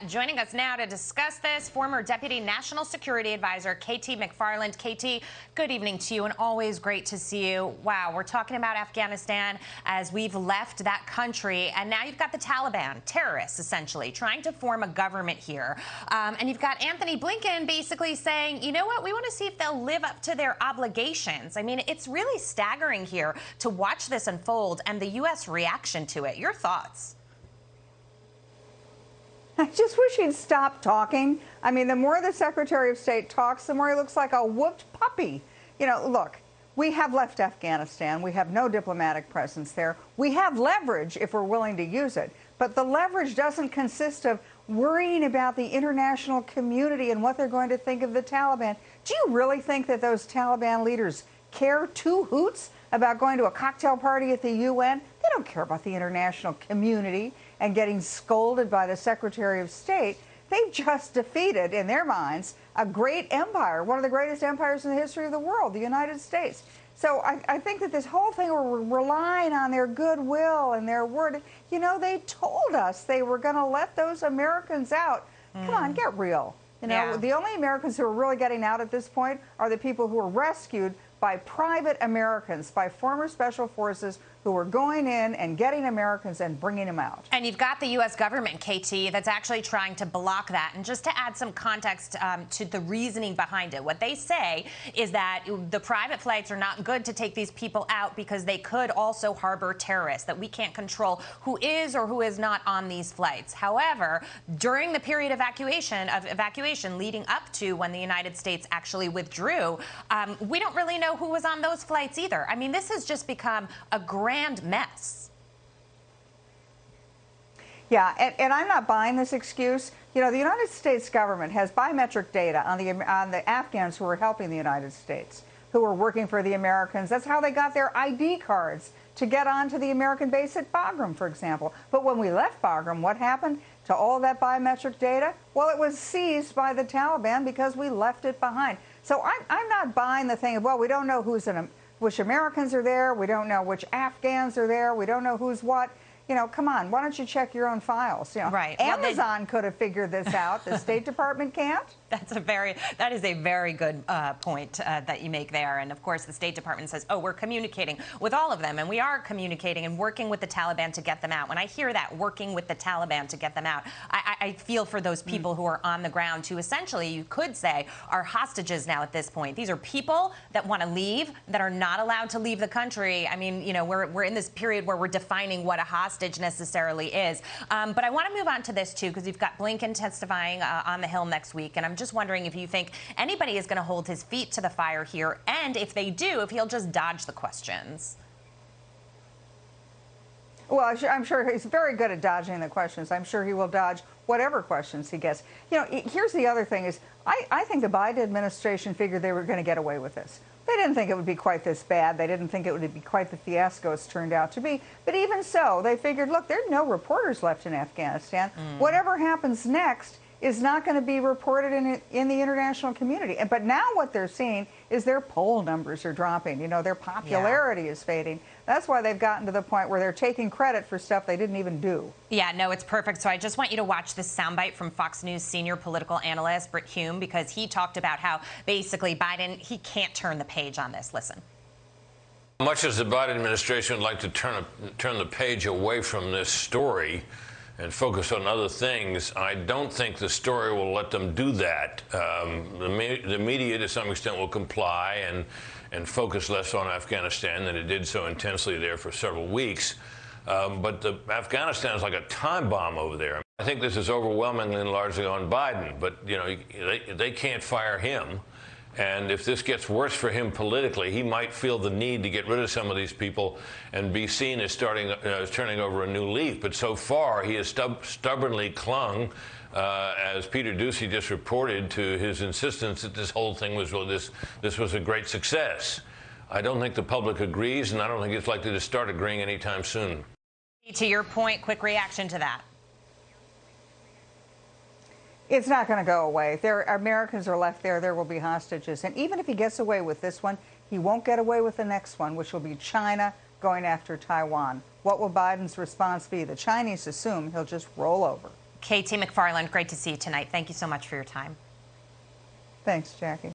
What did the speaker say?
Joining us now to discuss this, former Deputy National Security Advisor KT McFarland. KT, good evening to you, and always great to see you. Wow, we're talking about Afghanistan as we've left that country, and now you've got the Taliban, terrorists essentially, trying to form a government here. And you've got Anthony Blinken basically saying, you know what, we want to see if they'll live up to their obligations. I mean, it's really staggering here to watch this unfold and the U.S. reaction to it. Your thoughts? I just wish he'd stop talking. I mean, the more the Secretary of State talks, the more he looks like a whooped puppy. You know, look, we have left Afghanistan. We have no diplomatic presence there. We have leverage if we're willing to use it. But the leverage doesn't consist of worrying about the international community and what they're going to think of the Taliban. Do you really think that those Taliban leaders care two hoots about going to a cocktail party at the UN? They don't care about the international community and getting scolded by the Secretary of State. They've just defeated, in their minds, a great empire, one of the greatest empires in the history of the world, the United States. So I think that this whole thing, we're relying on their goodwill and their word. You know, they told us they were going to let those Americans out. Come on, get real. You know, the only Americans who are really getting out at this point are the people who were rescued by private Americans, by former special forces who were going in and getting Americans and bringing them out. And you've got the U.S. government, KT, that's actually trying to block that. And just to add some context to the reasoning behind it, what they say is that the private flights are not good to take these people out because they could also harbor terrorists, that we can't control who is or who is not on these flights. However, during the period of evacuation leading up to when the United States actually withdrew, we don't really know who was on those flights either. I mean, this has just become a grand mess. Yeah, and I'm not buying this excuse. You know, the United States government has biometric data on the Afghans who were helping the United States, who were working for the Americans. That's how they got their ID cards to get onto the American base at Bagram, for example. But when we left Bagram, what happened to all that biometric data? Well, it was seized by the Taliban because we left it behind. So I'm not buying the thing of, well, we don't know which Americans are there. We don't know which Afghans are there. We don't know who's what. You know, come on, why don't you check your own files? You know, right. Amazon could have figured this out. The State Department can't. That is a very good point that you make there. And of course, the State Department says, oh, we're communicating with all of them. And we are communicating and working with the Taliban to get them out. When I hear that, working with the Taliban to get them out, I feel for those people who are on the ground who essentially, you could say, are hostages now at this point. These are people that want to leave, that are not allowed to leave the country. I mean, you know, we're in this period where we're defining what a hostage necessarily is. But I want to move on to this, too, because you've got Blinken testifying on the Hill next week. And I'm just wondering if you think anybody is going to hold his feet to the fire here, and if they do, if he'll just dodge the questions. Well, I'm sure he's very good at dodging the questions. I'm sure he will dodge whatever questions he gets. You know, here's the other thing is, I think the Biden administration figured they were going to get away with this. They didn't think it would be quite this bad. They didn't think it would be quite the fiasco it's turned out to be. But even so, they figured, look, there are no reporters left in Afghanistan. Whatever happens next is not going to be reported in the international community. But now what they're seeing is their poll numbers are dropping. You know, their popularity is fading. That's why they've gotten to the point where they're taking credit for stuff they didn't even do. Yeah, no, it's perfect. So I just want you to watch this soundbite from Fox News senior political analyst Britt Hume, because he talked about how basically Biden, he can't turn the page on this. Listen. Much as the Biden administration would like to turn the page away from this story and focus on other things, I don't think the story will let them do that. The media, to some extent, will comply and focus less on Afghanistan than it did so intensely there for several weeks. But Afghanistan is like a time bomb over there. I think this is overwhelmingly and largely on Biden, but you know, they can't fire him. And if this gets worse for him politically, he might feel the need to get rid of some of these people and be seen as turning over a new leaf. But so far, he has stubbornly clung, as Peter Doocy just reported, to his insistence that this whole thing was this was a great success. I don't think the public agrees, and I don't think it's likely to start agreeing anytime soon. To your point, quick reaction to that. It's not going to go away. Americans are left there. There will be hostages. And even if he gets away with this one, he won't get away with the next one, which will be China going after Taiwan. What will Biden's response be? The Chinese assume he'll just roll over. KT McFarland, great to see you tonight. Thank you so much for your time. Thanks, Jackie.